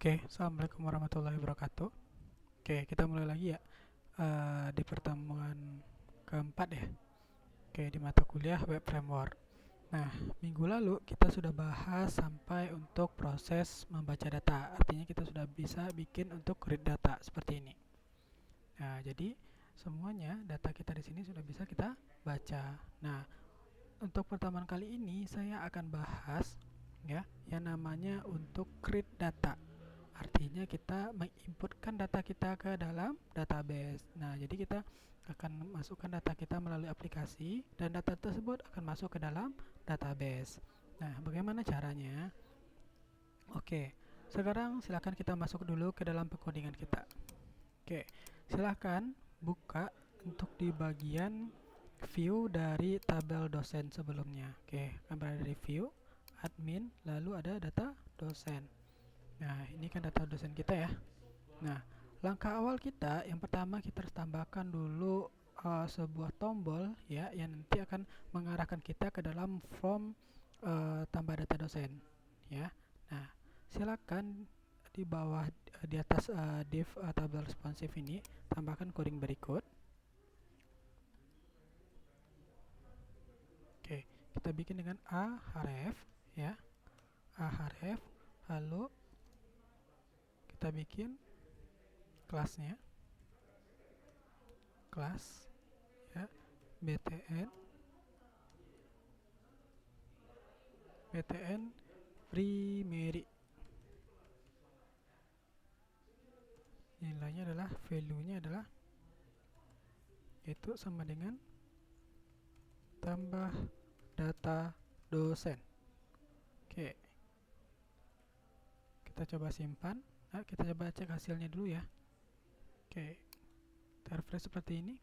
Oke, Assalamualaikum warahmatullahi wabarakatuh. Oke, kita mulai lagi ya di pertemuan keempat ya. Oke, di mata kuliah Web Framework. Nah, minggu lalu kita sudah bahas sampai untuk proses membaca data. Artinya kita sudah bisa bikin untuk read data seperti ini. Nah, jadi semuanya data kita di sini sudah bisa kita baca. Nah, untuk pertemuan kali ini saya akan bahas ya yang namanya untuk read data. Artinya kita menginputkan data kita ke dalam database. Nah, jadi kita akan masukkan data kita melalui aplikasi dan data tersebut akan masuk ke dalam database. Nah, bagaimana caranya? Oke, sekarang silakan kita masuk dulu ke dalam pengkodingan kita. Oke, silakan buka untuk di bagian view dari tabel dosen sebelumnya. Oke, akan berada di view, admin, lalu ada data dosen. Nah, ini kan data dosen kita ya. Nah, langkah awal kita yang pertama kita harus tambahkan dulu sebuah tombol ya yang nanti akan mengarahkan kita ke dalam form tambah data dosen ya. Nah, silakan di bawah di atas div tabel responsif ini tambahkan coding berikut. Oke, kita bikin dengan ahref ya. Ahref, lalu kita bikin kelasnya, kelas ya, btn primary, nilainya adalah value-nya adalah itu sama dengan tambah data dosen. Oke, kita coba simpan. Nah, kita coba cek hasilnya dulu ya. Oke, kita refresh seperti ini.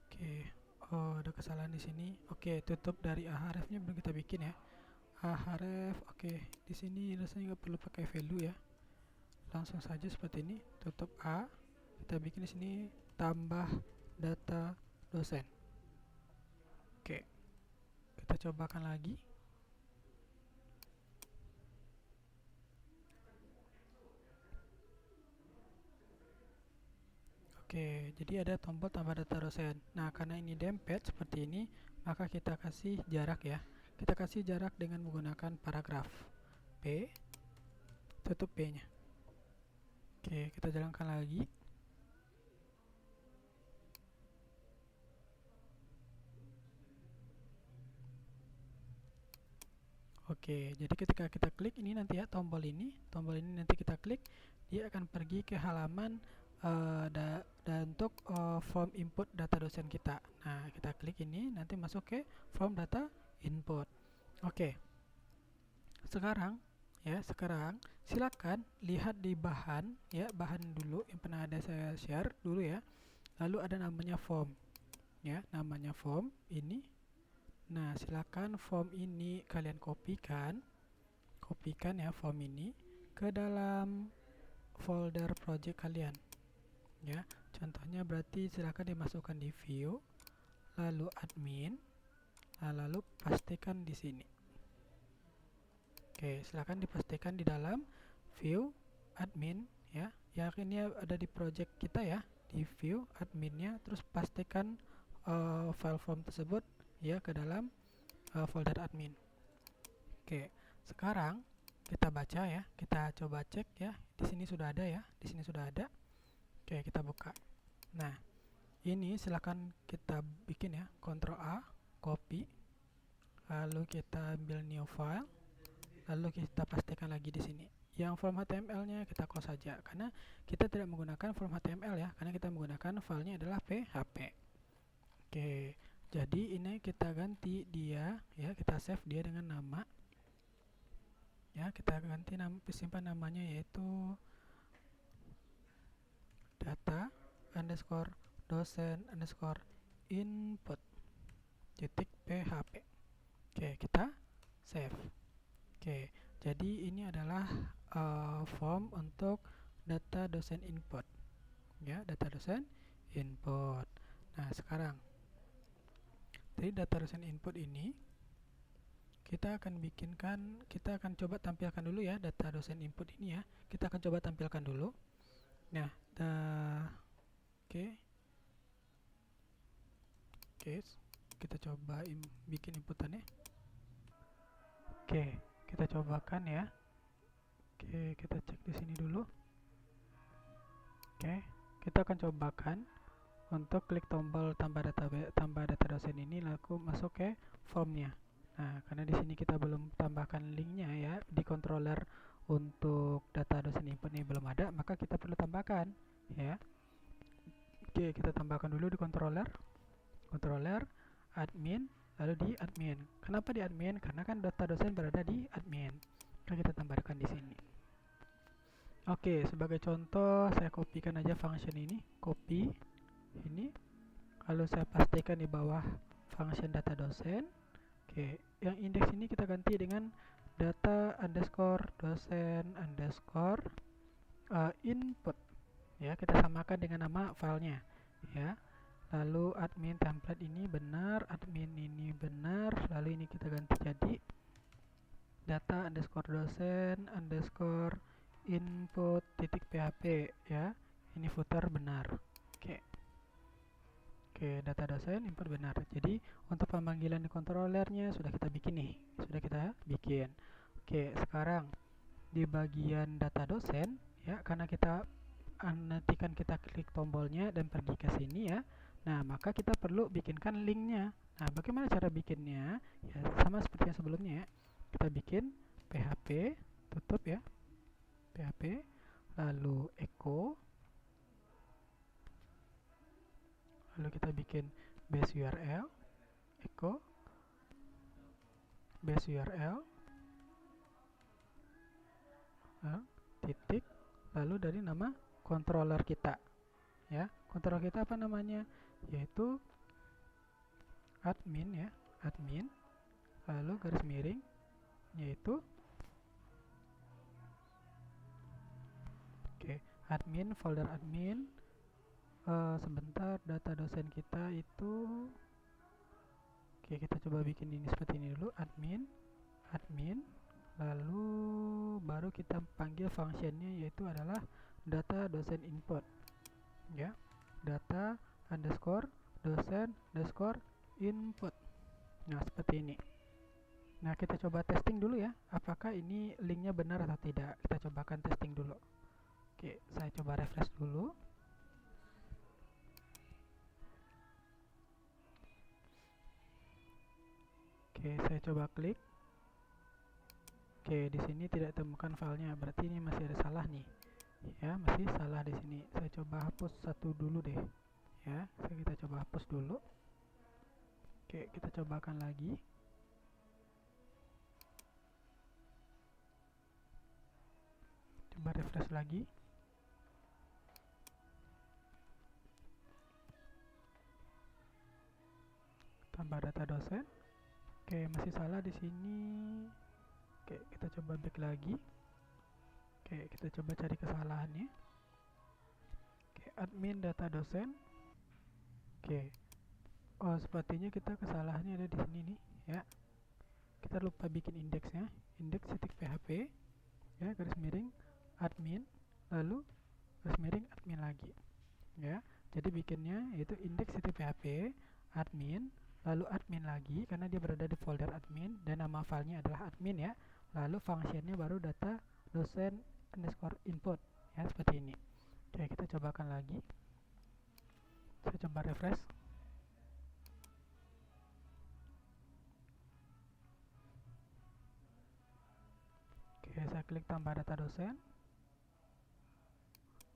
Oke, oh ada kesalahan di sini. Oke, tutup dari ahrefnya belum kita bikin ya. Ahref, oke, di sini rasanya nggak perlu pakai value ya. Langsung saja seperti ini, tutup A. Kita bikin di sini tambah data dosen. Oke, kita cobakan lagi. Oke, jadi ada tombol tambah data dosen. Nah, karena ini dempet seperti ini, maka kita kasih jarak ya. Kita kasih jarak dengan menggunakan paragraf. P, tutup P-nya. Oke, kita jalankan lagi. Oke, jadi ketika kita klik ini nanti ya tombol ini nanti kita klik, dia akan pergi ke halaman untuk form input data dosen kita. Nah, kita klik ini nanti masuk ke form data input. Oke, sekarang silakan lihat di bahan ya, bahan dulu yang pernah ada saya share dulu ya. Lalu ada namanya form ya, namanya form ini. Nah, silakan form ini kalian kopikan ya form ini ke dalam folder project kalian ya. Contohnya berarti silakan dimasukkan di view, lalu admin, lalu pastikan di sini. Oke, silakan dipastikan di dalam view admin ya. Yang ini ada di project kita ya, di view adminnya, terus pastikan file form tersebut ya ke dalam folder admin. Oke, sekarang kita baca ya, kita coba cek ya. Di sini sudah ada ya, di sini sudah ada. Oke, kita buka. Nah, ini silakan kita bikin ya, Ctrl A, copy, lalu kita ambil new file, lalu kita pastikan lagi di sini. Yang form HTML-nya kita close saja, karena kita tidak menggunakan form HTML ya, karena kita menggunakan filenya adalah PHP. Oke, jadi ini kita ganti dia ya, kita save dia dengan nama ya, kita ganti simpan namanya yaitu data underscore dosen underscore input titik php. Oke, kita save. Oke, jadi ini adalah form untuk data dosen input ya, data dosen input. Nah, sekarang Dari data dosen input ini kita akan coba tampilkan dulu ya data dosen input ini ya. Kita akan coba tampilkan dulu. Nah, oke, kita coba bikin inputannya. Oke, kita cobakan ya. Oke, kita cek di sini dulu. Oke, kita akan cobakan untuk klik tombol tambah data dosen ini lalu masuk ke formnya. Nah, karena di sini kita belum tambahkan linknya ya, di controller untuk data dosen input ini belum ada, maka kita perlu tambahkan ya. Oke, kita tambahkan dulu di controller admin, lalu di admin. Kenapa di admin? Karena kan data dosen berada di admin. Maka kita tambahkan di sini. Oke, sebagai contoh saya kopikan aja function ini, copy ini, lalu saya pastikan di bawah function data dosen. Oke, yang indeks ini kita ganti dengan data underscore dosen underscore input ya, kita samakan dengan nama filenya ya. Lalu admin template ini benar, admin ini benar, lalu ini kita ganti jadi data underscore dosen underscore input titik php ya, ini footer benar. Oke, data dosen input benar. Jadi untuk pemanggilan di controllernya sudah kita bikin nih, Oke, sekarang di bagian data dosen ya, karena nantikan kita klik tombolnya dan pergi ke sini ya. Nah, maka kita perlu bikinkan linknya. Nah, bagaimana cara bikinnya? Ya, sama seperti yang sebelumnya ya. Kita bikin php, tutup ya, php, lalu echo, lalu kita bikin base URL, echo, base URL, titik, lalu dari nama controller kita ya. Controller kita apa namanya? Yaitu admin ya, admin, lalu garis miring, yaitu admin, folder admin. Sebentar, data dosen kita itu kita coba bikin ini seperti ini dulu, admin, lalu baru kita panggil functionnya, yaitu adalah data dosen input ya, data underscore dosen underscore input. Nah, seperti ini. Nah, kita coba testing dulu ya, apakah ini linknya benar atau tidak. Kita cobakan testing dulu. Oke, saya coba refresh dulu. Oke, saya coba klik. Oke, di sini tidak temukan filenya, berarti ini masih ada salah nih. Ya, masih salah di sini. Saya coba hapus satu dulu deh. Ya, kita coba hapus dulu. Oke, kita cobakan lagi. Coba refresh lagi. Tambah data dosen. Oke, masih salah di sini. Oke, kita coba back lagi. Oke, kita coba cari kesalahannya. Oke, admin data dosen. Oke. Oh, sepertinya kita kesalahannya ada di sini nih, ya. Kita lupa bikin indeksnya. Indeks titik php ya, garis miring admin, lalu garis miring admin lagi. Ya. Jadi bikinnya yaitu indeks titik php admin, lalu admin lagi karena dia berada di folder admin dan nama filenya adalah admin ya. Lalu fungsinya baru data dosen underscore input ya, seperti ini. Oke, kita cobakan lagi. Saya coba refresh. Oke, saya klik tambah data dosen.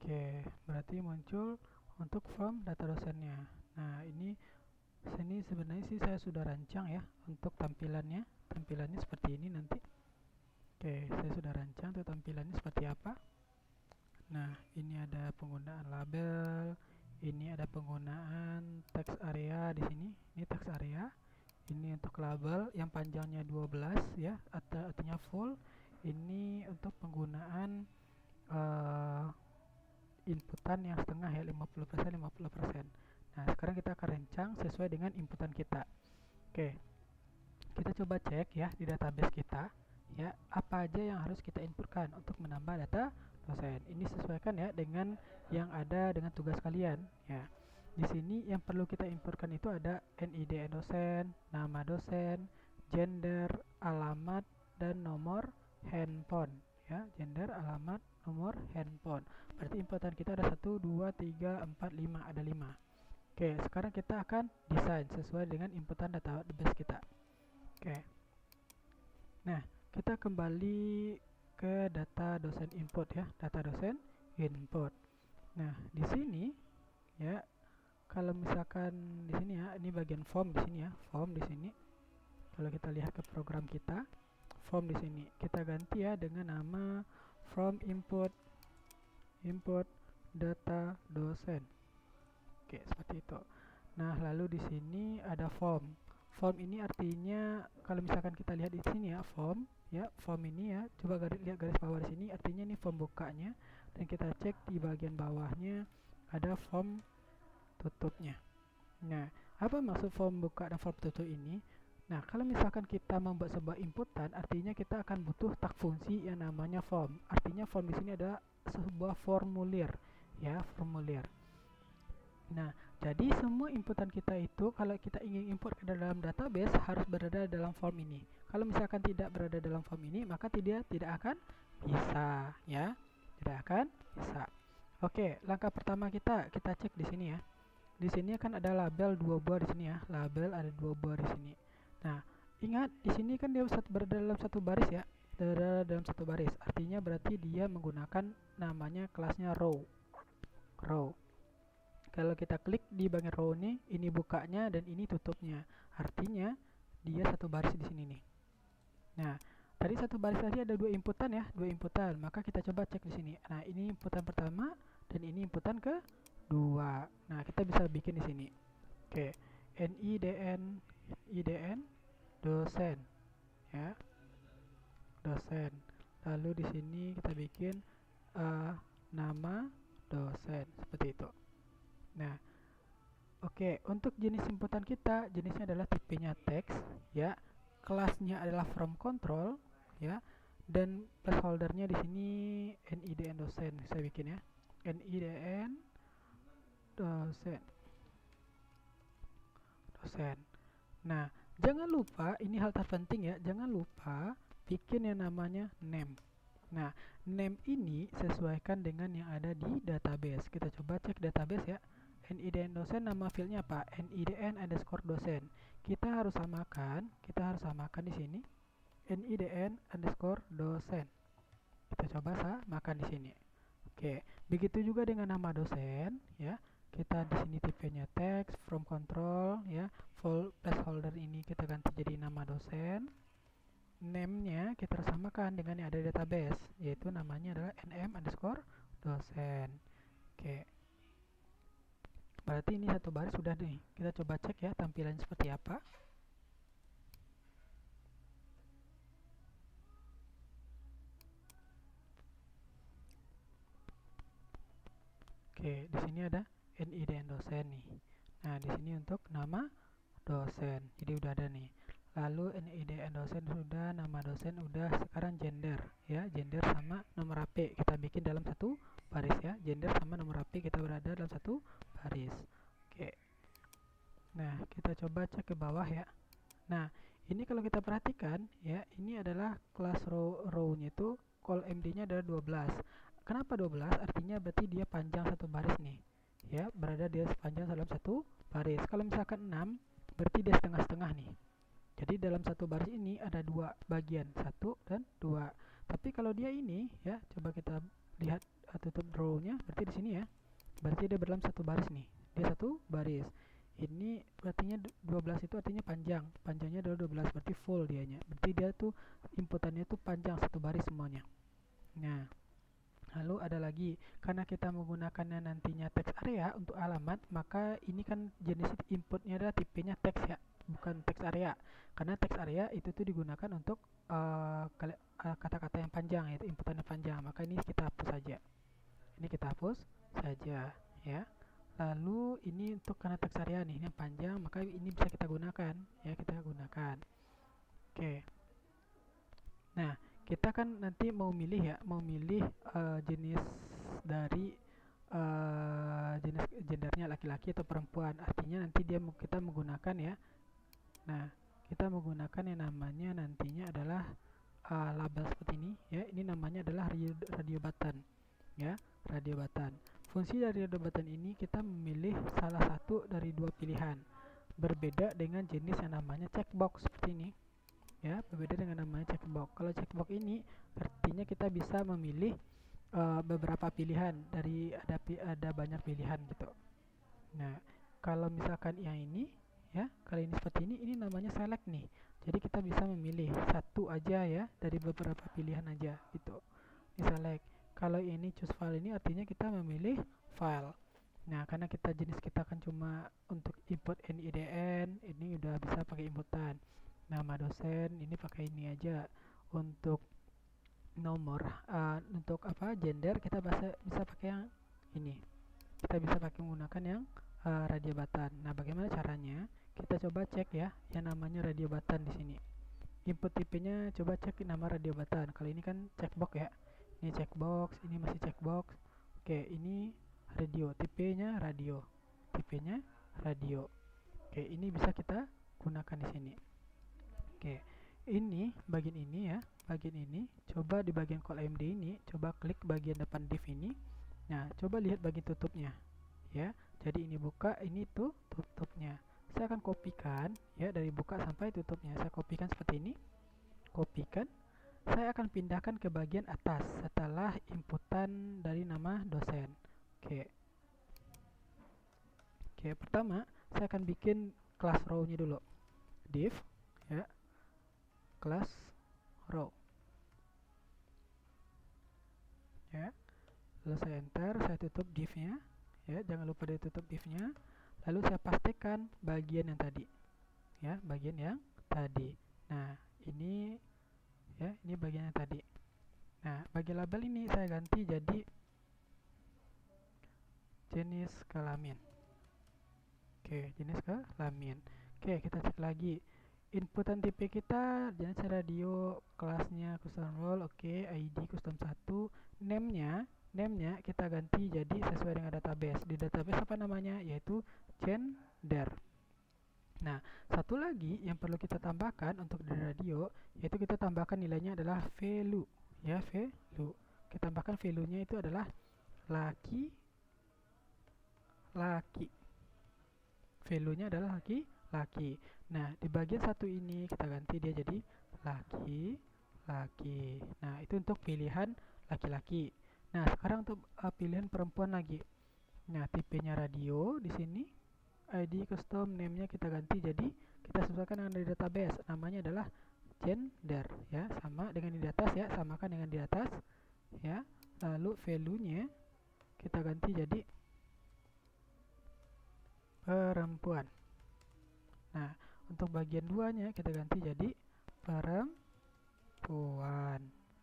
Oke, berarti muncul untuk form data dosennya. Nah, sini sebenarnya sih saya sudah rancang ya untuk tampilannya seperti ini nanti. Oke, saya sudah rancang untuk tampilannya seperti apa. Nah, ini ada penggunaan label, ini ada penggunaan text area di sini. Ini text area. Ini untuk label yang panjangnya 12 ya, artinya full. Ini untuk penggunaan inputan yang setengah ya, 50%. Nah, sekarang kita akan rancang sesuai dengan inputan kita. Oke, kita coba cek ya di database kita ya, apa aja yang harus kita inputkan untuk menambah data dosen. Ini sesuaikan ya dengan yang ada dengan tugas kalian ya. Di sini yang perlu kita inputkan itu ada NID dosen, nama dosen, gender, alamat, dan nomor handphone ya. Gender, alamat, nomor handphone. Berarti inputan kita ada 1, 2, 3, 4, 5, ada 5. Oke, sekarang kita akan desain sesuai dengan inputan database kita. Oke. Nah, kita kembali ke data dosen input ya, data dosen input. Nah, di sini ya, kalau misalkan di sini ya, ini bagian form di sini ya, form di sini. Kalau kita lihat ke program kita, form di sini kita ganti ya dengan nama from input data dosen. Oke, seperti itu. Nah, lalu di sini ada form. Form ini artinya kalau misalkan kita lihat di sini ya, form ini ya, coba lihat garis bawah di sini, artinya ini form bukanya, dan kita cek di bagian bawahnya ada form tutupnya. Nah, apa maksud form buka dan form tutup ini? Nah, kalau misalkan kita membuat sebuah inputan, artinya kita akan butuh tag fungsi yang namanya form. Artinya form di sini adalah sebuah formulir, ya, formulir. Nah, jadi semua inputan kita itu kalau kita ingin import ke dalam database harus berada dalam form ini. Kalau misalkan tidak berada dalam form ini, maka tidak akan bisa, ya. Tidak akan bisa. Oke, langkah pertama kita cek di sini ya. Di sini kan ada label 2 buah di sini ya. Label ada 2 buah di sini. Nah, ingat di sini kan dia berada dalam satu baris ya. Berada dalam satu baris. Artinya berarti dia menggunakan namanya kelasnya row. Row. Kalau kita klik di bagian row ini bukanya dan ini tutupnya. Artinya dia satu baris di sini nih. Nah, tadi satu baris tadi ada 2 inputan ya, 2 inputan. Maka kita coba cek di sini. Nah, ini inputan pertama dan ini inputan kedua. Nah, kita bisa bikin di sini. Oke, IDN dosen ya. Dosen. Lalu di sini kita bikin nama dosen seperti itu. Nah, oke, untuk jenis inputan kita, jenisnya adalah tipenya text, ya. Kelasnya adalah from control, ya. Dan placeholdernya di sini NIDN dosen, saya bikin ya. NIDN dosen. Nah, jangan lupa, ini hal terpenting ya, jangan lupa bikin yang namanya name. Nah, name ini sesuaikan dengan yang ada di database. Kita coba cek database ya. NIDN dosen, nama fieldnya apa? NIDN underscore dosen. Kita harus samakan di sini NIDN underscore dosen. Kita coba samakan di sini. Oke, begitu juga dengan nama dosen ya. Kita di sini tipenya text from control ya. Full placeholder ini kita ganti jadi nama dosen. Name-nya kita harus samakan dengan yang ada di database, yaitu namanya adalah nm underscore dosen. Oke. Berarti ini satu baris sudah nih. Kita coba cek ya tampilannya seperti apa. Oke, di sini ada NIDN dosen nih. Nah, di sini untuk nama dosen. Jadi udah ada nih. Lalu NIDN dosen sudah, nama dosen udah, sekarang gender ya. Gender sama nomor HP kita bikin dalam satu baris ya. Gender sama nomor HP kita berada dalam satu baris. Oke. Nah, kita coba cek ke bawah ya. Nah, ini kalau kita perhatikan ya, ini adalah kelas row-nya itu call MD-nya adalah 12. Kenapa 12? Artinya berarti dia panjang satu baris nih. Ya, berada dia sepanjang dalam satu baris. Kalau misalkan 6, berarti dia setengah-setengah nih. Jadi dalam satu baris ini ada 2 bagian, 1 dan 2. Tapi kalau dia ini ya, coba kita lihat tutup row-nya, berarti di sini ya. Berarti dia dalam satu baris nih. Dia satu baris. Ini artinya 12 itu artinya panjang. Panjangnya adalah 12, berarti full dianya. Berarti dia tuh inputannya tuh panjang satu baris semuanya. Nah, lalu ada lagi, karena kita menggunakannya nantinya text area untuk alamat, maka ini kan jenis inputnya adalah tipenya text ya, bukan text area. Karena text area itu tuh digunakan untuk kata-kata yang panjang, yaitu inputannya panjang. Maka ini kita hapus saja. Ini kita hapus saja ya. Lalu ini untuk karena teks area nih, ini yang panjang, maka ini bisa kita gunakan ya, kita gunakan. Oke. Nah, kita kan nanti mau milih ya, mau milih jenis dari jenis gendernya laki-laki atau perempuan. Artinya nanti kita menggunakan ya. Nah, kita menggunakan yang namanya nantinya adalah label seperti ini ya. Ini namanya adalah radio button ya, radio button. Fungsi dari radio button ini kita memilih salah satu dari dua pilihan. Berbeda dengan jenis yang namanya checkbox seperti ini. Ya, berbeda dengan namanya checkbox. Kalau checkbox ini artinya kita bisa memilih beberapa pilihan dari ada banyak pilihan gitu. Nah, kalau misalkan yang ini ya, kali ini seperti ini namanya select nih. Jadi kita bisa memilih satu aja ya dari beberapa pilihan aja gitu. Ini select. Kalau ini choose file ini artinya kita memilih file. Nah, karena jenis kita kan cuma untuk import NIDN, ini udah bisa pakai inputan. Nama dosen ini pakai ini aja. Untuk nomor untuk gender kita bisa pakai yang ini. Kita bisa pakai menggunakan yang radio button. Nah, bagaimana caranya? Kita coba cek ya yang namanya radio button di sini. Input tipenya coba cek nama radio button. Kali ini kan checkbox ya. Ini checkbox, ini masih checkbox. Oke, ini radio, tipenya radio. Tipenya radio. Oke, ini bisa kita gunakan di sini. Oke, ini bagian ini ya. Bagian ini coba di bagian call MD ini, coba klik bagian depan div ini. Nah, coba lihat bagian tutupnya ya. Jadi ini buka, ini tuh tutupnya. Saya akan kopikan ya dari buka sampai tutupnya. Saya kopikan seperti ini. Kopikan. Saya akan pindahkan ke bagian atas setelah inputan dari nama dosen. Oke. Oke, pertama saya akan bikin class row-nya dulu. Div ya. Class row. Ya. Lalu saya enter, saya tutup div-nya. Ya, jangan lupa ditutup div-nya. Lalu saya pastikan bagian yang tadi. Ya, bagian yang tadi. Nah, ini ya, ini bagian yang tadi. Nah, bagian label ini saya ganti jadi jenis kelamin. Oke, jenis kelamin. Oke, kita cek lagi. Inputan tipe kita jenis radio, kelasnya custom role, oke, ID custom 1, name-nya kita ganti jadi sesuai dengan database. Di database apa namanya? Yaitu gender. Nah, satu lagi yang perlu kita tambahkan untuk di radio, yaitu kita tambahkan nilainya adalah value. Ya, value. Kita tambahkan value-nya itu adalah laki. Value-nya adalah laki. Nah, di bagian satu ini kita ganti dia jadi laki. Nah, itu untuk pilihan laki-laki. Nah, sekarang untuk pilihan perempuan lagi. Nah, tipenya radio di sini. ID custom name-nya kita ganti jadi kita sesuaikan dengan di database. Namanya adalah gender ya, sama dengan di atas ya, samakan dengan di atas ya. Lalu value-nya kita ganti jadi perempuan. Nah, untuk bagian 2-nya kita ganti jadi perempuan.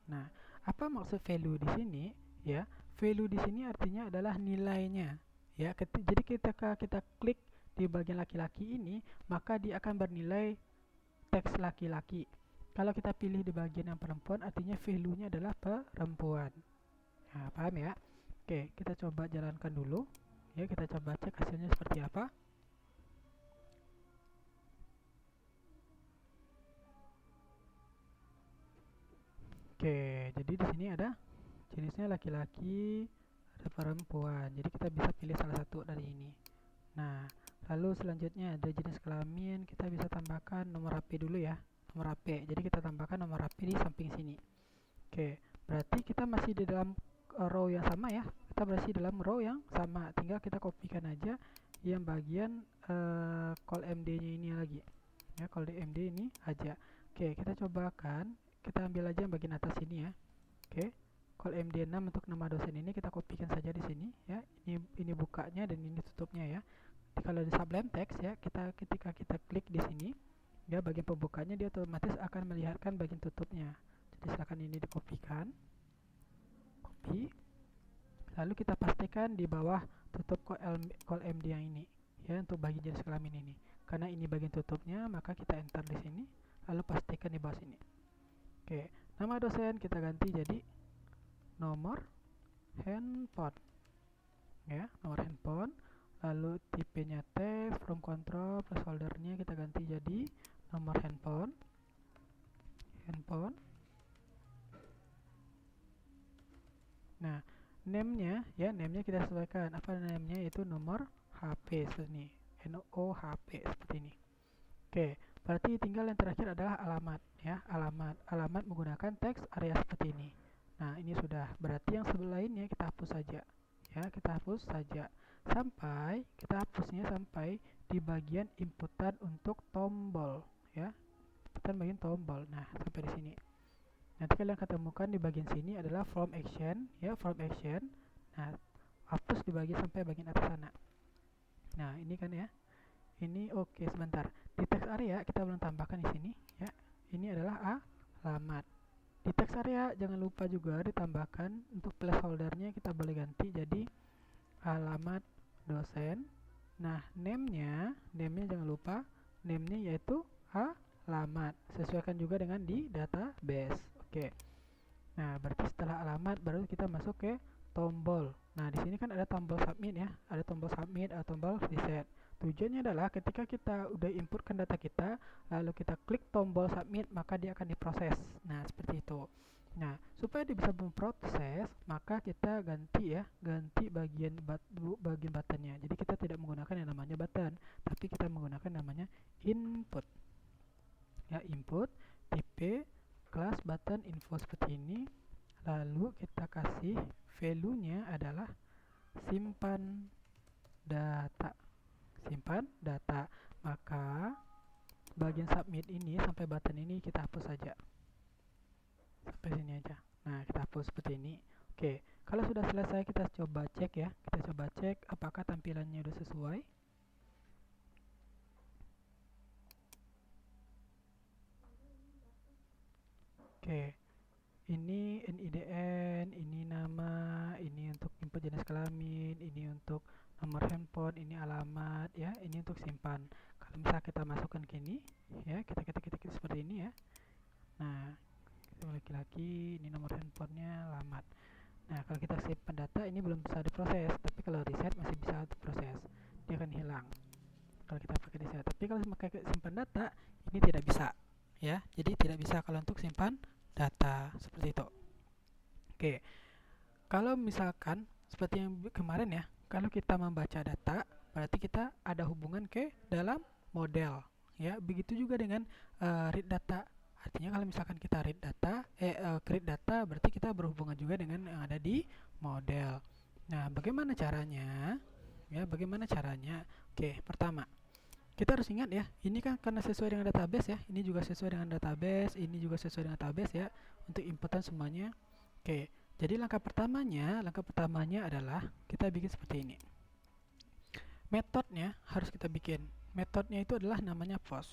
Nah, apa maksud value di sini ya? Value di sini artinya adalah nilainya ya. Jadi ketika kita klik di bagian laki-laki ini, maka dia akan bernilai teks laki-laki. Kalau kita pilih di bagian yang perempuan, artinya value-nya adalah perempuan. Nah, paham ya? Oke, kita coba jalankan dulu. Ya, kita coba cek hasilnya seperti apa. Oke, jadi di sini ada jenisnya laki-laki, ada perempuan. Jadi kita bisa pilih salah satu dari ini. Nah, lalu selanjutnya ada jenis kelamin, kita bisa tambahkan nomor HP dulu ya, nomor HP. Jadi kita tambahkan nomor HP di samping sini. Oke, berarti kita masih di dalam row yang sama ya. Kita masih dalam row yang sama, tinggal kita kopikan aja yang bagian call MD-nya ini lagi. Ya, call MD ini aja. Oke, kita cobakan, kita ambil aja yang bagian atas ini ya. Oke. Call MD6 untuk nama dosen ini kita kopikan saja di sini ya. Ini bukanya dan ini tutupnya ya. Kalau di sublime text ya, ketika kita klik di sini ya, bagian pembukanya dia otomatis akan melihatkan bagian tutupnya. Jadi silakan ini dikopikan. Copy. Lalu kita pastikan di bawah tutup call MD yang ini ya, untuk bagi jenis kelamin ini. Karena ini bagian tutupnya, maka kita enter di sini, lalu pastikan di bawah sini. Oke, nama dosen kita ganti jadi nomor handphone ya, nomor handphone. Lalu tipenya teks, from control, placeholdernya kita ganti jadi nomor handphone. Nah, name-nya ya, name-nya kita sesuaikan. Apa name-nya? Yaitu nomor HP sini, NOHP seperti ini. Oke, berarti tinggal yang terakhir adalah alamat ya, alamat menggunakan teks area seperti ini. Nah, ini sudah, berarti yang sebelah lainnya kita hapus saja ya, kita hapus saja sampai kita hapusnya sampai di bagian inputan untuk tombol ya, inputan bagian tombol. Nah, sampai di sini. Nanti kalian ketemukan di bagian sini adalah from action ya, from action. Nah, hapus di bagian sampai bagian atas sana. Nah, ini kan ya. Ini oke, sebentar. Di teks area kita belum tambahkan di sini ya. Ini adalah alamat. Di teks area jangan lupa juga ditambahkan untuk placeholdernya, kita boleh ganti jadi alamat dosen. Nah, name-nya jangan lupa, name-nya yaitu alamat. Sesuaikan juga dengan di database. Oke. Nah, berarti setelah alamat baru kita masuk ke tombol. Nah, di sini kan ada tombol submit ya, ada tombol submit, ada tombol reset. Tujuannya adalah ketika kita udah inputkan data kita, lalu kita klik tombol submit, maka dia akan diproses. Nah, seperti itu. Nah, supaya dia bisa memproses, maka kita ganti bagian buttonnya. Jadi kita tidak menggunakan yang namanya button, tapi kita menggunakan namanya input. Ya, input tipe kelas button info seperti ini. Lalu kita kasih value-nya adalah simpan data. Maka bagian submit ini sampai button ini kita hapus saja, sampai sini aja. Nah, kita hapus seperti ini. Oke, kalau sudah selesai kita coba cek ya, apakah tampilannya sudah sesuai. Oke, ini NIDN, ini nama, ini untuk input jenis kelamin, ini untuk nomor handphone, ini alamat ya, ini untuk simpan. Kalau misalnya kita masukkan ke ini ya, kita ketik seperti ini ya. Nah, kita laki-laki, ini nomor handphonenya, alamat. Nah, kalau kita simpan data ini belum bisa diproses, tapi kalau reset masih bisa diproses, dia akan hilang kalau kita pakai reset. Tapi kalau pakai simpan data ini tidak bisa ya, jadi tidak bisa kalau untuk simpan data seperti itu. Oke, kalau misalkan seperti yang kemarin ya, kalau kita membaca data, berarti kita ada hubungan ke dalam model ya. Begitu juga dengan read data. Artinya kalau misalkan kita read data, create data, berarti kita berhubungan juga dengan yang ada di model. Nah, bagaimana caranya? Ya, bagaimana caranya? Oke, pertama, kita harus ingat ya, ini kan karena sesuai dengan database ya, ini juga sesuai dengan database, ini juga sesuai dengan database ya, untuk inputan semuanya. Oke, jadi langkah pertamanya adalah kita bikin seperti ini. Metodenya harus kita bikin. Metodenya itu adalah namanya post.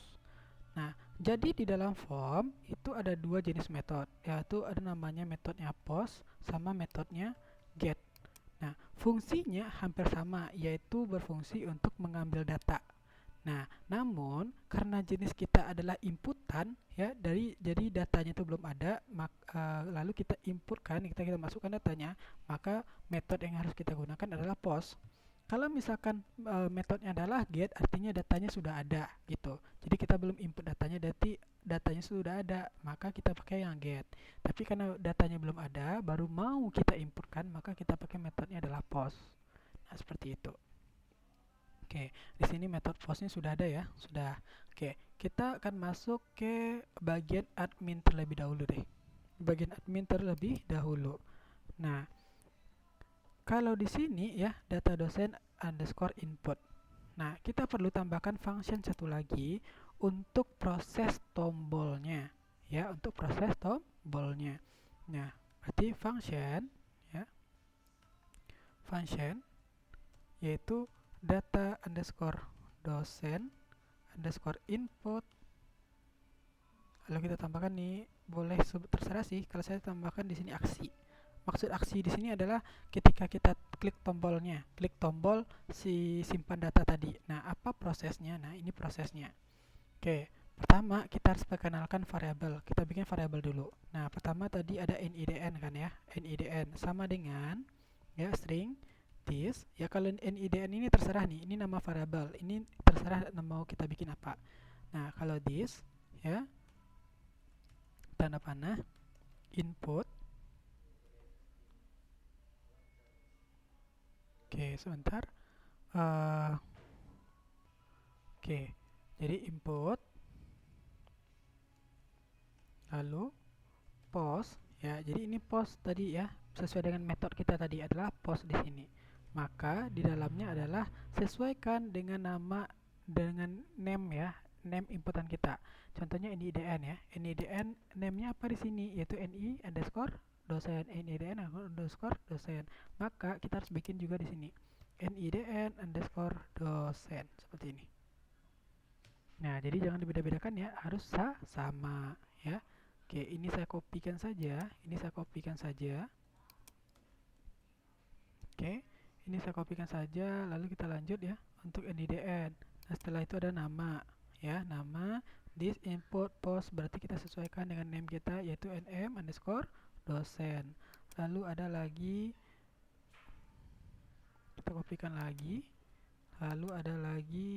Nah, jadi di dalam form itu ada dua jenis metode, yaitu ada namanya metodenya post sama metodenya get. Nah, fungsinya hampir sama, yaitu berfungsi untuk mengambil data. Nah, namun karena jenis kita adalah inputan ya, jadi datanya itu belum ada, lalu kita inputkan, kita masukkan datanya, maka metode yang harus kita gunakan adalah post. Kalau misalkan metodenya adalah get, artinya datanya sudah ada gitu. Jadi kita belum input datanya, datanya sudah ada, maka kita pakai yang get. Tapi karena datanya belum ada, baru mau kita inputkan, maka kita pakai metodenya adalah post. Nah, seperti itu. Oke, di sini metode postnya sudah ada ya, sudah. Oke, kita akan masuk ke bagian admin terlebih dahulu deh. Bagian admin terlebih dahulu. Nah, kalau di sini ya, data dosen underscore input. Nah, kita perlu tambahkan function satu lagi untuk proses tombolnya, ya, untuk proses tombolnya. Nah, berarti function, ya, function yaitu data underscore dosen underscore input. Lalu kita tambahkan nih, boleh terserah sih, kalau saya tambahkan di sini aksi. Maksud aksi di sini adalah ketika kita klik tombolnya, klik tombol si simpan data tadi. Nah, apa prosesnya? Nah, ini prosesnya. Oke, pertama kita harus perkenalkan variabel. Kita bikin variabel dulu. Nah, pertama tadi ada NIDN kan ya. NIDN sama dengan ya string this. Ya kalau NIDN ini terserah nih, ini nama variabel. Ini terserah mau kita bikin apa. Nah, kalau this ya tanda panah input. Oke, sebentar. Oke, jadi input lalu post ya. Jadi ini post tadi ya, sesuai dengan metode kita tadi adalah post di sini. Maka di dalamnya adalah sesuaikan dengan nama dengan name ya, name inputan kita. Contohnya NIDN ya. NIDN name-nya apa di sini? Yaitu NI underscore dosen, NIDN underscore dosen. Maka kita harus bikin juga di sini NIDN underscore dosen seperti ini. Nah, jadi jangan dibeda-bedakan ya, harus sama ya. Oke, ini saya kopikan saja, Oke, ini saya kopikan saja, lalu kita lanjut ya untuk NIDN. Nah, setelah itu ada nama ya, nama this input post, berarti kita sesuaikan dengan name kita yaitu nm underscore dosen. Lalu ada lagi, kita kopikan lagi, lalu ada lagi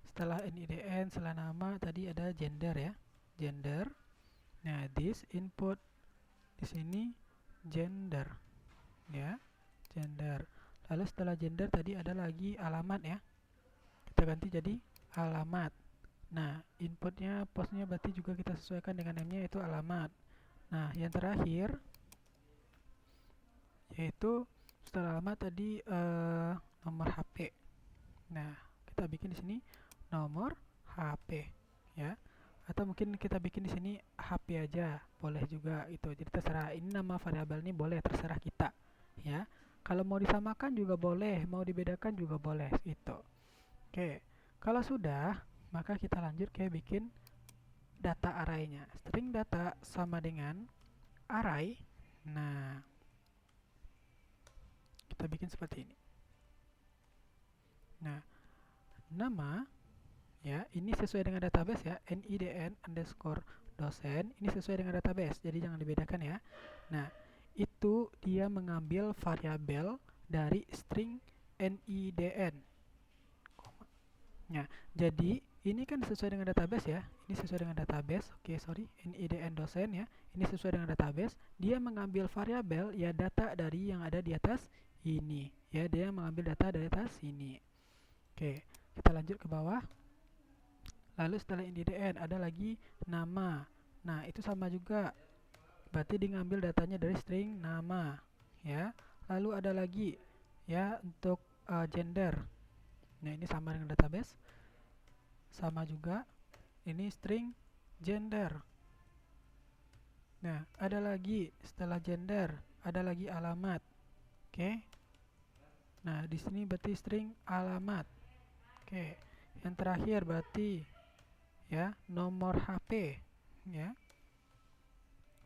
setelah NIDN, setelah nama tadi ada gender ya, gender. Nah, this input di sini gender ya, gender. Lalu setelah gender tadi ada lagi alamat ya, kita ganti jadi alamat. Nah, inputnya postnya berarti juga kita sesuaikan dengan namanya yaitu alamat. Nah, yang terakhir yaitu setelah alamat tadi nomor HP. Nah, kita bikin di sini nomor HP ya. Atau mungkin kita bikin di sini HP aja, boleh juga itu. Jadi terserah. Ini nama variabel ini boleh, terserah kita, ya. Kalau mau disamakan juga boleh, mau dibedakan juga boleh, gitu. Oke, kalau sudah, maka kita lanjut ke bikin data array-nya. String data sama dengan array. Nah, kita bikin seperti ini. Nah, nama ya, ini sesuai dengan database ya, NIDN underscore dosen, ini sesuai dengan database, jadi jangan dibedakan ya. Nah, itu dia mengambil variabel dari string NIDN. Nah, jadi ini kan sesuai dengan database ya, ini sesuai dengan database, oke sorry, NIDN dosen ya, ini sesuai dengan database, dia mengambil variabel ya data dari yang ada di atas ini, ya dia mengambil data dari atas ini. Oke, kita lanjut ke bawah. Lalu setelah NIDN ada lagi nama. Nah, itu sama juga. Berarti dia ngambil datanya dari string nama, ya. Lalu ada lagi ya untuk gender. Nah, ini sama dengan database. Sama juga. Ini string gender. Nah, ada lagi setelah gender, ada lagi alamat. Oke. Nah, di sini berarti string alamat. Oke. Yang terakhir berarti ya nomor HP ya,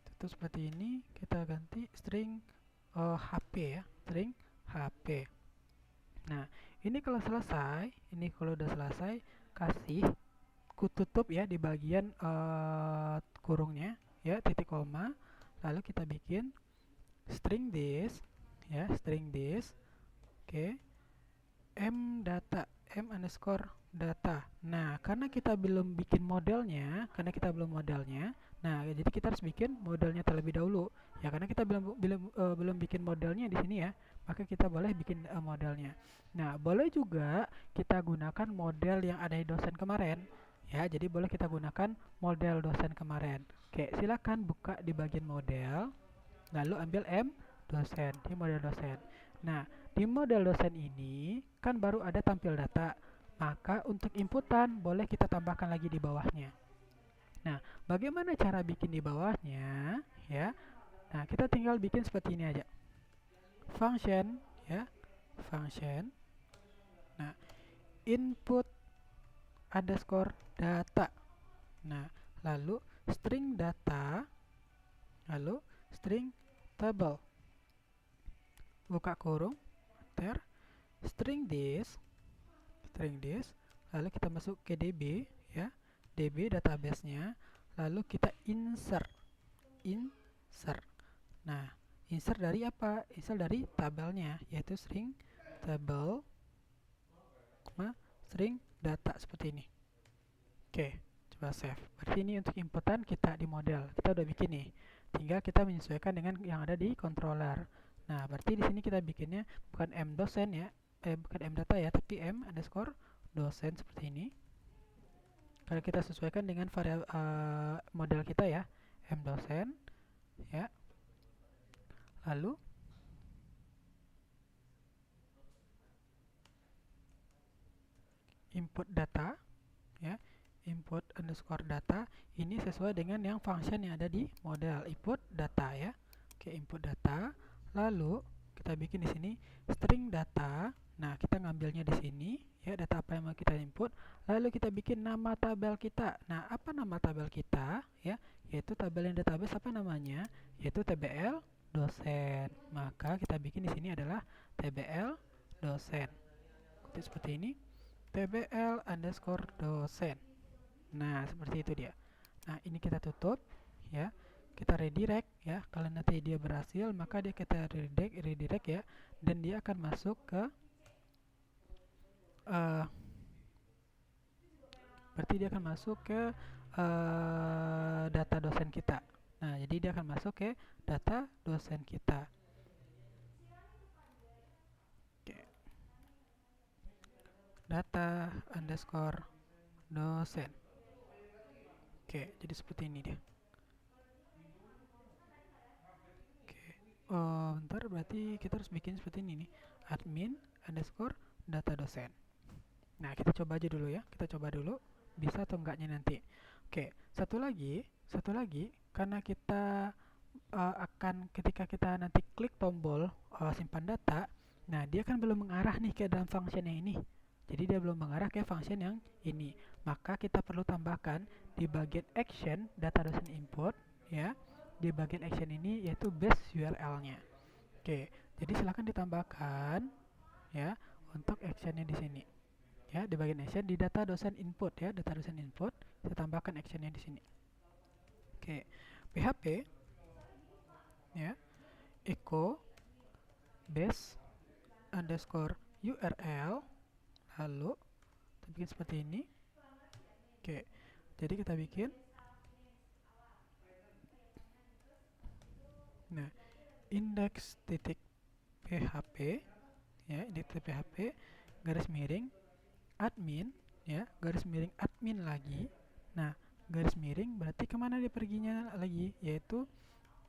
itu seperti ini. Kita ganti string HP ya, string HP. Nah, ini kalau selesai, ini kalau udah selesai, kasih tutup ya di bagian kurungnya ya, titik koma. Lalu kita bikin string this ya, string this. Oke, m data, m underscore data. Nah, karena kita belum bikin modelnya, nah jadi kita harus bikin modelnya terlebih dahulu. Ya, karena kita belum bikin modelnya di sini ya, maka kita boleh bikin modelnya. Nah, boleh juga kita gunakan model yang ada di dosen kemarin. Ya, jadi boleh kita gunakan model dosen kemarin. Oke, silakan buka di bagian model, lalu ambil m dosen, di model dosen. Nah, di model dosen ini kan baru ada tampil data. Maka untuk inputan boleh kita tambahkan lagi di bawahnya. Nah, bagaimana cara bikin di bawahnya ya? Nah, kita tinggal bikin seperti ini aja. Function ya, function. Nah, input underscore data. Nah, lalu string data, lalu string table. buka kurung, enter, string this, lalu kita masuk ke DB ya, DB database-nya, lalu kita insert. Nah, insert dari apa? Insert dari tabelnya, yaitu string table, string data seperti ini. Oke, coba save. Berarti ini untuk inputan kita di model. Kita udah bikin nih. Tinggal kita menyesuaikan dengan yang ada di controller. Nah, berarti di sini kita bikinnya bukan m dosen ya, bukan m data ya, tapi m underscore dosen seperti ini. Kalau kita sesuaikan dengan variabel model kita ya, m dosen ya. Lalu input data ya, input underscore data ini sesuai dengan yang function yang ada di model input data ya. Oke, input data, lalu kita bikin di sini string data. Nah, kita ngambilnya di sini ya, data apa yang mau kita input, lalu kita bikin nama tabel kita. Nah, apa nama tabel kita ya, yaitu tabel yang database apa namanya, yaitu TBL dosen. Maka kita bikin di sini adalah TBL dosen seperti ini, TBL underscore dosen. Nah, seperti itu dia. Nah, ini kita tutup ya. Kita redirect ya. Kalau nanti dia berhasil, maka dia kita redirect ya, dan dia akan masuk ke berarti dia akan masuk ke data dosen kita. Nah, jadi dia akan masuk ke data dosen kita. Oke. Data underscore dosen. Oke, jadi seperti ini dia. Bentar, berarti kita harus bikin seperti ini nih, admin underscore data dosen. Nah, kita coba aja dulu ya, kita coba dulu bisa atau enggaknya nanti. Oke, satu lagi, karena kita akan ketika kita nanti klik tombol simpan data, nah dia kan belum mengarah nih ke dalam function yang ini, jadi dia belum mengarah ke function yang ini, maka kita perlu tambahkan di bagian action data dosen input ya. Di bagian action ini yaitu base URL-nya. Oke, jadi silahkan ditambahkan ya untuk actionnya di sini. Ya, di bagian action di data dosen input ya, data dosen input, kita tambahkan actionnya di sini. Oke, PHP ya, echo base underscore URL, lalu kita bikin seperti ini. Oke, jadi kita bikin. Nah, index titik php ya, index titik php garis miring admin ya, garis miring admin lagi. Nah, garis miring berarti kemana dia perginya lagi, yaitu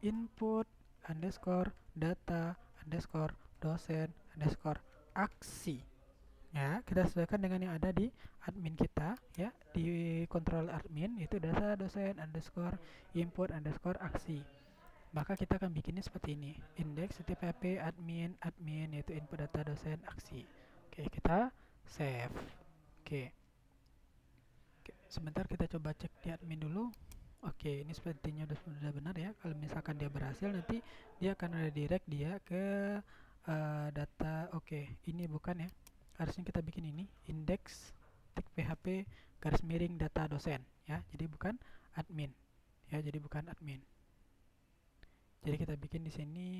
input underscore data underscore dosen underscore aksi ya. Kita sesuaikan dengan yang ada di admin kita ya, di control admin, yaitu data dosen underscore input underscore aksi. Maka kita akan bikinnya seperti ini, index php admin yaitu input data dosen aksi. Oke, kita save. Oke, sebentar kita coba cek di admin dulu. Oke, ini sepertinya sudah benar ya. Kalau misalkan dia berhasil, nanti dia akan redirect dia ke data. Oke, ini bukan ya, harusnya kita bikin ini index php garis miring data dosen ya, jadi bukan admin ya, jadi bukan admin. Jadi kita bikin di sini.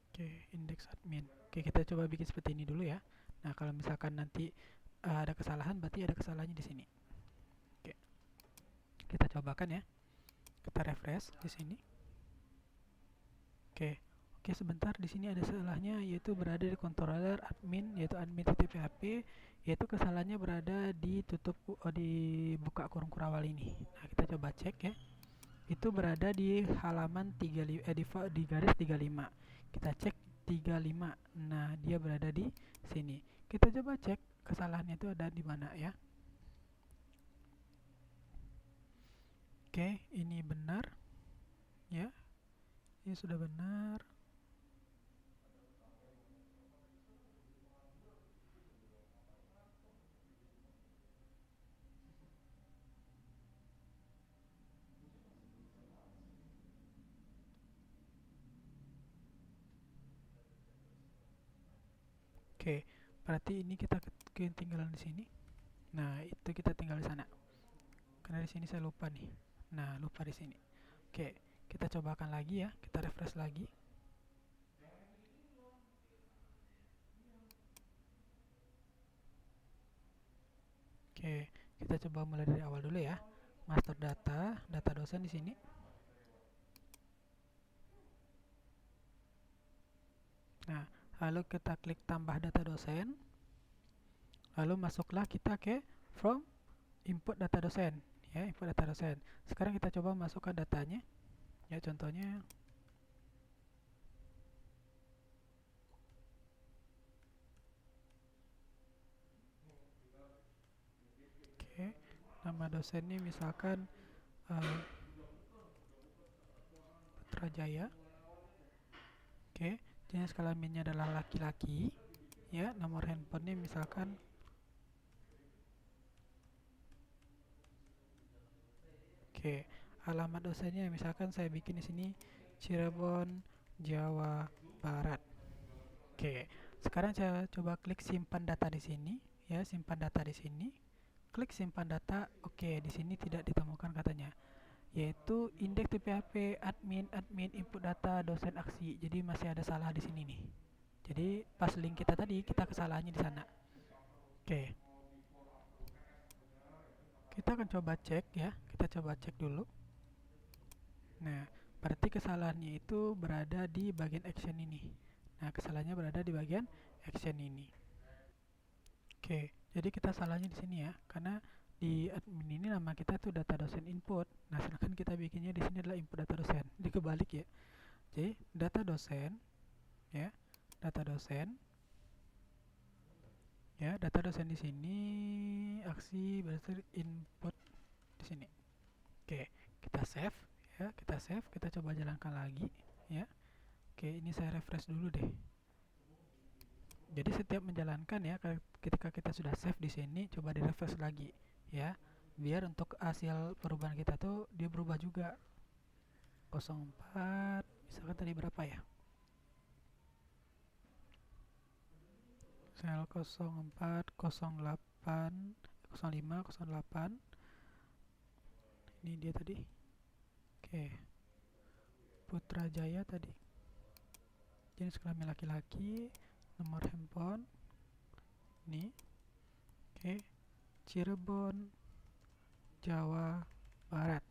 Oke, index admin. Oke, kita coba bikin seperti ini dulu ya. Nah, kalau misalkan nanti ada kesalahan, berarti ada kesalahannya di sini. Oke, kita cobakan ya. Kita refresh di sini. Oke, sebentar, di sini ada salahnya, yaitu berada di controller admin, yaitu admin.php, yaitu kesalahannya berada di buka kurung kurawal ini. Nah, kita coba cek ya. Itu berada di halaman di garis 35. Kita cek 35. Nah, dia berada di sini. Kita coba cek kesalahannya itu ada di mana ya. Oke, ini benar ya. Ini sudah benar. Oke, berarti ini kita ketinggalan di sini. Nah, itu kita tinggal di sana. Karena di sini saya lupa nih. Nah, lupa di sini. Oke, kita cobakan lagi ya. Kita refresh lagi. Oke, kita coba mulai dari awal dulu ya. Master data, data dosen di sini. Nah, lalu kita klik tambah data dosen. Lalu masuklah kita ke from input data dosen. Ya, input data dosen. Sekarang kita coba masukkan datanya. Ya, contohnya. Oke, nama dosennya misalkan uh, Putrajaya. Oke, jenis kelaminnya adalah laki-laki. Ya, nomor handphonenya misalkan. Oke, alamat dosennya misalkan saya bikin di sini Cirebon, Jawa Barat. Oke, sekarang saya coba klik simpan data di sini. Ya, simpan data di sini. Klik simpan data. Oke, di sini tidak ditemukan katanya, yaitu indeks TPHP admin input data dosen aksi. Jadi masih ada salah di sini nih. Jadi pas link kita tadi kita kesalahannya di sana. Oke, kita akan coba cek ya. Kita coba cek dulu. Nah, berarti kesalahannya itu berada di bagian action ini. Nah, kesalahannya berada di bagian action ini. Oke, jadi kita salahnya di sini ya, karena di admin ini nama kita tuh data dosen input. Nah, sedangkan kita bikinnya di sini adalah input data dosen. Jadi kebalik ya. Jadi data dosen ya, data dosen ya, data dosen di sini aksi berarti input di sini. Oke, kita save ya, kita save, kita coba jalankan lagi ya. Oke, ini saya refresh dulu deh. Jadi setiap menjalankan ya, ketika kita sudah save di sini, coba di refresh lagi ya, biar untuk hasil perubahan kita tuh dia berubah juga. 04 misalkan tadi berapa ya, sel 04 08 05 08, ini dia tadi. Oke, Putrajaya tadi, jenis kelamin laki-laki, nomor handphone ini. Oke, Cirebon, Jawa Barat.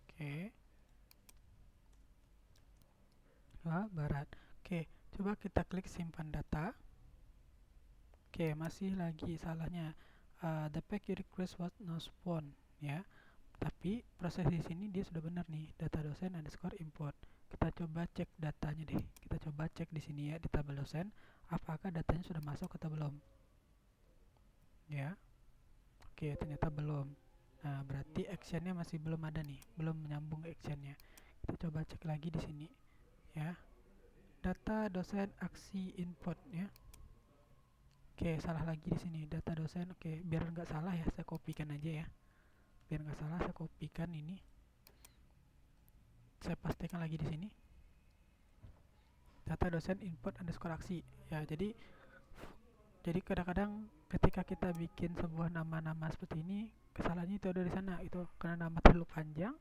Oke, Jawa Barat. Oke, coba kita klik simpan data. Oke, masih lagi salahnya. The pack you request was not spawn ya. Tapi proses di sini dia sudah benar nih, data dosen underscore import. Kita coba cek datanya deh. Kita coba cek di sini ya di tabel dosen, apakah datanya sudah masuk atau belum. Ya. Oke, ternyata belum. Nah, berarti actionnya masih belum ada nih, belum menyambung actionnya. Kita coba cek lagi di sini ya. Data dosen aksi input ya. Oke, salah lagi di sini data dosen. Oke, biar nggak salah ya, saya kopikan aja ya. Biar nggak salah, saya kopikan ini. Saya pastikan lagi di sini. Data dosen input underscore aksi. Ya, jadi kadang-kadang ketika kita bikin sebuah nama-nama seperti ini, kesalahannya itu ada di sana. Itu karena nama terlalu panjang,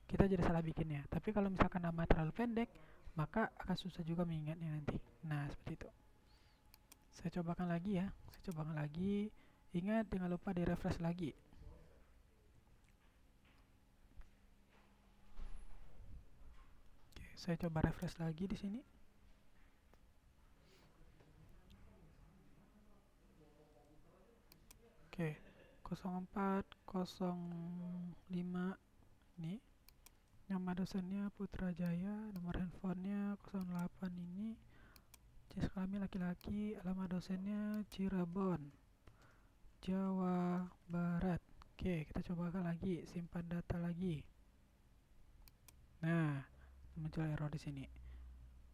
kita jadi salah bikinnya. Tapi kalau misalkan nama terlalu pendek, maka akan susah juga mengingatnya nanti. Nah, seperti itu. Saya cobakan lagi ya. Saya cobakan lagi. Ingat, jangan lupa di refresh lagi. Oke, saya coba refresh lagi di sini. Oke, 04 05 ini. Nama dosennya Putrajaya, nomor handphonenya 08 ini. Jenis kelamin laki-laki, alamat dosennya Cirebon, Jawa Barat. Oke, kita cobakan lagi, simpan data lagi. Nah, muncul error di sini.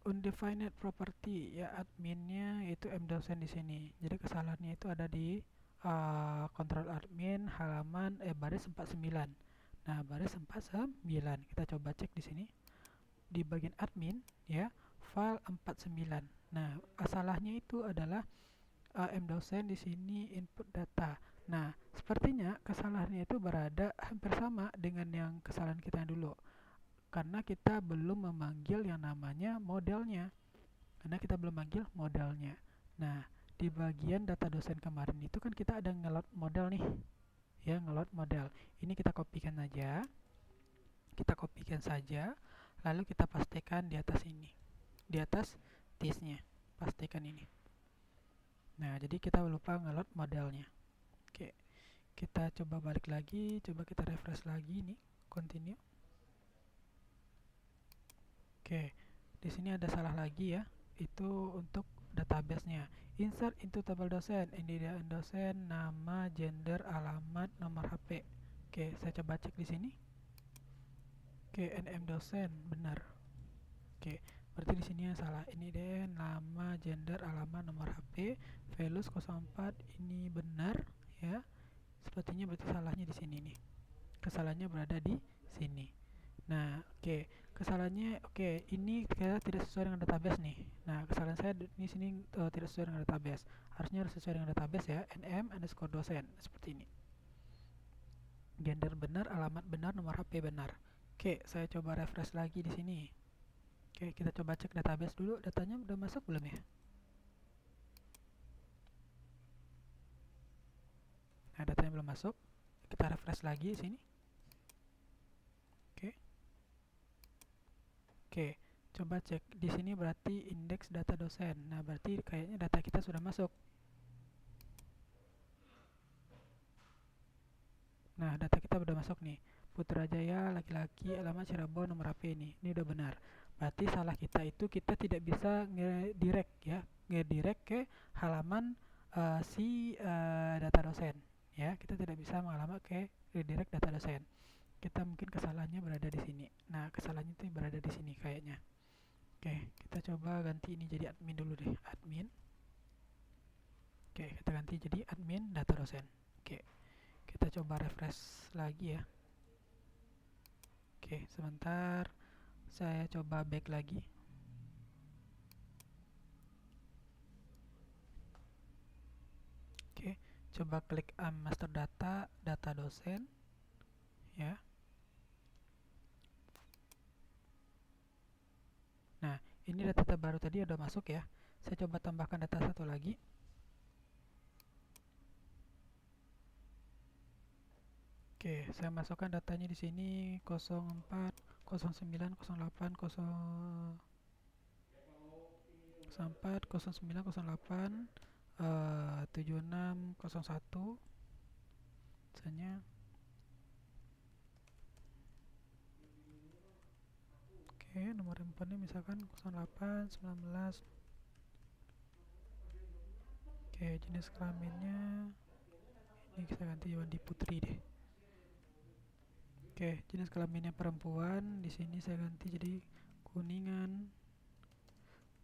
Undefined property ya, adminnya yaitu mdosen di sini. Jadi kesalahannya itu ada di kontrol admin halaman baris 49. Nah, baris 49. Kita coba cek di sini di bagian admin ya, file 49. Nah, salahnya itu adalah mdosen, di sini input data. Nah, sepertinya kesalahannya itu berada hampir sama dengan yang kesalahan kita dulu. Karena kita belum memanggil yang namanya modelnya. Karena kita belum manggil modelnya. Nah, di bagian data dosen kemarin itu kan kita ada ngeload model nih. Ya, ngeload model. Ini kita kopikan aja. Kita kopikan saja. Lalu kita pastikan di atas ini. Di atas this-nya. Pastikan ini. Nah, jadi kita lupa ngeload modelnya. Oke. Kita coba balik lagi. Coba kita refresh lagi nih. Continue. Oke. Di sini ada salah lagi ya. Itu untuk database-nya. Insert into table dosen. Ini dia dosen, nama, gender, alamat, nomor HP. Oke, saya coba cek di sini. Oke, nm dosen benar. Oke, berarti di sini yang salah. Ini deh nama, gender, alamat, nomor HP, values 04 ini benar ya. Sepertinya berarti salahnya di sini nih. Kesalahannya berada di sini. Nah, oke. Kesalahannya ini kita tidak sesuai dengan database nih. Nah, kesalahan saya di sini tidak sesuai dengan database. Harusnya harus sesuai dengan database ya. nm_dosen seperti ini. Gender benar, alamat benar, nomor HP benar. Oke, saya coba refresh lagi di sini. Oke, kita coba cek database dulu. Datanya udah masuk belum ya? Nah, datanya belum masuk. Kita refresh lagi di sini. Oke, coba cek di sini berarti indeks data dosen. Nah, berarti kayaknya data kita sudah masuk. Nah, data kita udah masuk nih. Putrajaya, laki-laki, alamat Cirebon, nomor HP ini. Ini udah benar. Berarti salah kita itu kita tidak bisa ngedirect ya, ngedirect ke halaman data dosen. Ya, kita tidak bisa mengalamat ke redirect data dosen. Kita mungkin kesalahannya berada di sini. Nah, kesalahannya itu berada di sini kayaknya. Oke, kita coba ganti ini jadi admin dulu deh, admin. Oke, kita ganti jadi admin data dosen. Oke, kita coba refresh lagi ya. Oke, sebentar. Saya coba back lagi. Oke, coba klik master data, data dosen. Ya. Nah, ini data terbaru tadi udah masuk ya. Saya coba tambahkan data satu lagi. Oke, saya masukkan datanya di sini 04, 09, 08, 04, 09, 08, 76, 01. Misalnya. Oke, nomor handphonenya misalkan 08, 19. Oke, jenis kelaminnya ini kita ganti Wandi Putri deh. Oke, jenis kelaminnya perempuan. Di sini saya ganti jadi Kuningan,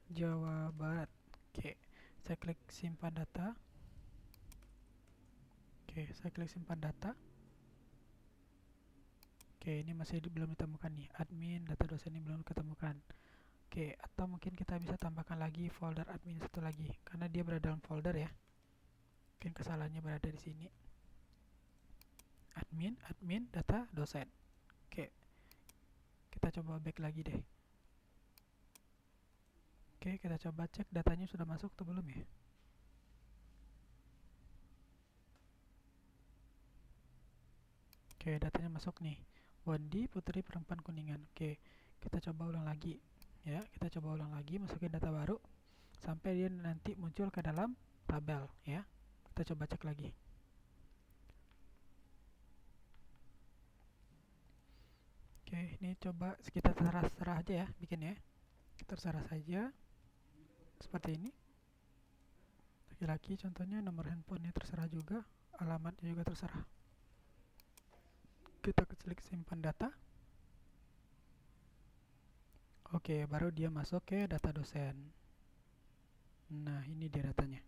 Jawa Barat. Oke, saya klik simpan data. Oke, saya klik simpan data. Oke, ini masih belum ditemukan nih. Admin data dosen ini belum ketemukan. Oke, atau mungkin kita bisa tambahkan lagi folder admin satu lagi, karena dia berada dalam folder ya. Mungkin kesalahannya berada di sini. Admin data dosen. Oke, kita coba back lagi deh. Oke, kita coba cek datanya sudah masuk atau belum ya. Oke, datanya masuk nih. Wandi Putri perempuan Kuningan. Oke, kita coba ulang lagi ya. Kita coba ulang lagi, masukin data baru sampai dia nanti muncul ke dalam tabel ya. Kita coba cek lagi. Oke, ini coba kita terserah aja ya bikin ya. Kita terserah saja seperti ini. Laki-laki contohnya, nomor handphonenya terserah juga, alamatnya juga terserah. Kita klik simpan data. Oke, baru dia masuk ke data dosen. Nah, ini dia datanya.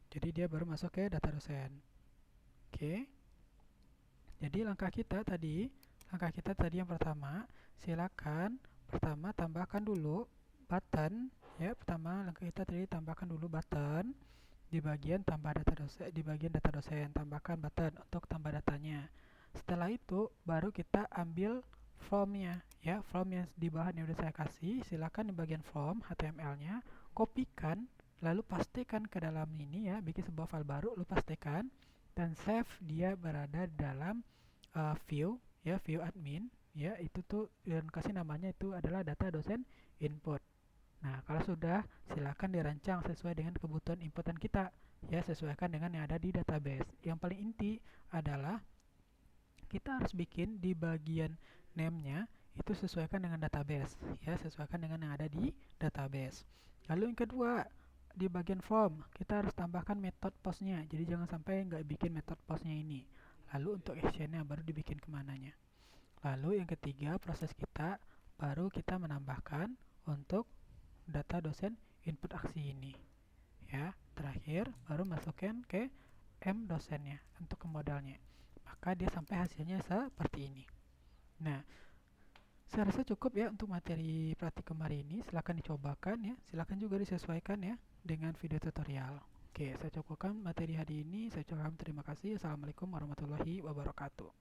Jadi dia baru masuk ke data dosen. Oke. Jadi langkah kita tadi yang pertama, silakan pertama tambahkan dulu button ya. Pertama langkah kita tadi tambahkan dulu button di bagian tambah data dosen, di bagian data dosen, tambahkan button untuk tambah datanya. Setelah itu baru kita ambil formnya ya, form yang di bahan yang udah saya kasih, silakan di bagian form HTML-nya kopikan, lalu pastikan ke dalam ini ya, bikin sebuah file baru, lu pastikan dan save dia berada dalam view ya, view admin ya, itu tuh dan kasih namanya itu adalah data dosen input. Nah, kalau sudah, silakan dirancang sesuai dengan kebutuhan inputan kita. Ya, sesuaikan dengan yang ada di database. Yang paling inti adalah kita harus bikin di bagian name-nya itu sesuaikan dengan database. Ya, sesuaikan dengan yang ada di database. Lalu yang kedua, di bagian form, kita harus tambahkan method postnya. Jadi jangan sampai nggak bikin method postnya ini. Lalu untuk actionnya baru dibikin kemananya. Lalu yang ketiga, proses kita baru kita menambahkan untuk data dosen input aksi ini ya. Terakhir baru masukkan ke m dosennya untuk ke modalnya, maka dia sampai hasilnya seperti ini. Nah, saya rasa cukup ya untuk materi praktikum hari ini. Silahkan dicobakan ya, silahkan juga disesuaikan ya dengan video tutorial. Oke, saya cukupkan materi hari ini. Saya ucapkan terima kasih. Assalamualaikum warahmatullahi wabarakatuh.